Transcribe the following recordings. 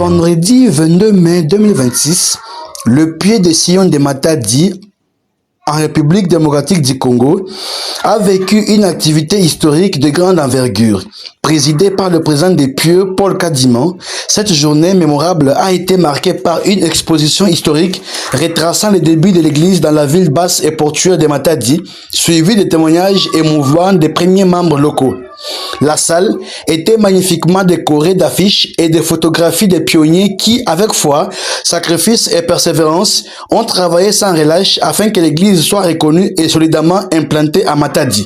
vendredi 22 mai 2026, le puits de Sion de Matadi, en République démocratique du Congo, a vécu une activité historique de grande envergure. Présidée par le président des Pieux, Paul Kadiman, cette journée mémorable a été marquée par une exposition historique retraçant les débuts de l'église dans la ville basse et portuaire de Matadi, suivie de témoignages émouvants des premiers membres locaux. La salle était magnifiquement décorée d'affiches et de photographies des pionniers qui, avec foi, sacrifice et persévérance, ont travaillé sans relâche afin que l'église soit reconnue et solidement implantée à Matadi.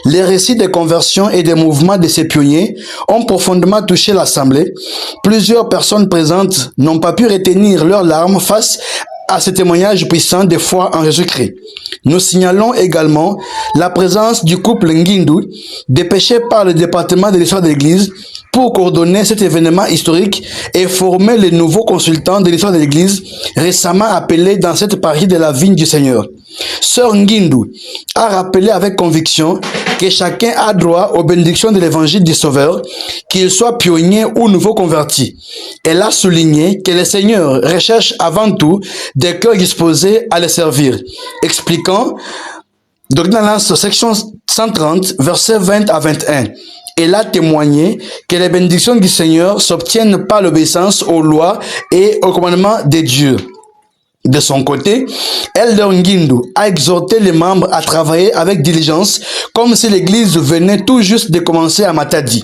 Les récits de conversion et des mouvements de ces pionniers ont profondément touché l'assemblée. Plusieurs personnes présentes n'ont pas pu retenir leurs larmes face à ce témoignage puissant de foi en Jésus-Christ. Nous signalons également la présence du couple Ngindu, dépêché par le département de l'histoire de l'Église pour coordonner cet événement historique et former les nouveaux consultants de l'histoire de l'Église récemment appelés dans cette partie de la vigne du Seigneur. Sœur Ngindu a rappelé avec conviction que chacun a droit aux bénédictions de l'évangile du Sauveur, qu'il soit pionnier ou nouveau converti. Elle a souligné que le Seigneur recherche avant tout des cœurs disposés à le servir, expliquant Doctrine et Alliance, section 130, versets 20 à 21. Elle a témoigné que les bénédictions du Seigneur s'obtiennent par l'obéissance aux lois et aux commandements de Dieu. De son côté, Elder Ngindu a exhorté les membres à travailler avec diligence comme si l'église venait tout juste de commencer à Matadi.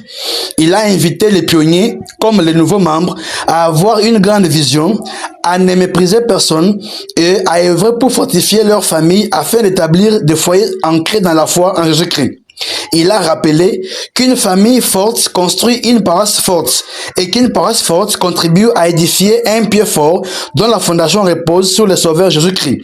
Il a invité les pionniers, comme les nouveaux membres, à avoir une grande vision, à ne mépriser personne et à œuvrer pour fortifier leur famille afin d'établir des foyers ancrés dans la foi en Jésus-Christ. Il a rappelé qu'une famille forte construit une paroisse forte et qu'une paroisse forte contribue à édifier un pied fort dont la fondation repose sur le Sauveur Jésus-Christ.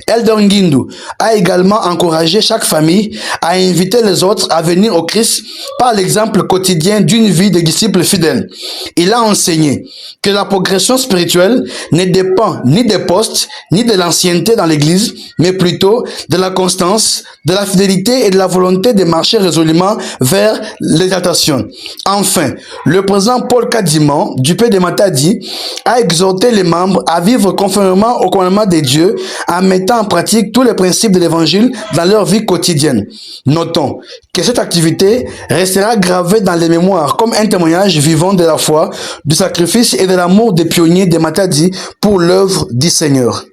Elder Ngindu a également encouragé chaque famille à inviter les autres à venir au Christ par l'exemple quotidien d'une vie de disciples fidèles. Il a enseigné que la progression spirituelle ne dépend ni des postes ni de l'ancienneté dans l'Église, mais plutôt de la constance, de la fidélité et de la volonté de marcher résolument vers l'exaltation. Enfin, le président Paul Kadiman du Pays de Matadi a exhorté les membres à vivre conformément au commandement de Dieu en mettant en pratique tous les principes de l'Évangile dans leur vie quotidienne. Notons que cette activité restera gravée dans les mémoires comme un témoignage vivant de la foi, du sacrifice et de l'amour des pionniers de Matadi pour l'œuvre du Seigneur.